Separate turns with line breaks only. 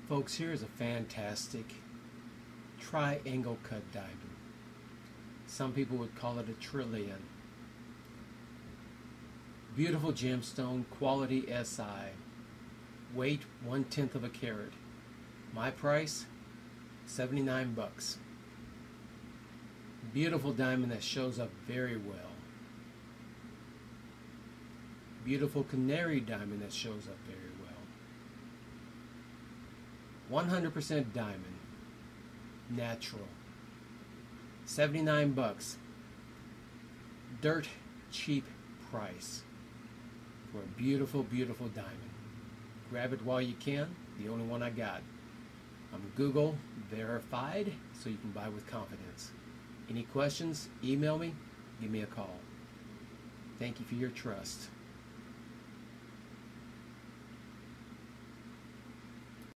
Folks, here is a fantastic triangle cut diamond. Some people would call it a trillion. Beautiful gemstone, quality SI. Weight 1/10 of a carat. My price, 79 bucks. Beautiful diamond that shows up very well. Beautiful canary diamond that shows up very well. 100% diamond. Natural. 79 bucks. Dirt cheap price for a beautiful, beautiful diamond. Grab it while you can. The only one I got. I'm Google verified, so you can buy with confidence. Any questions? Email me. Give me a call. Thank you for your trust.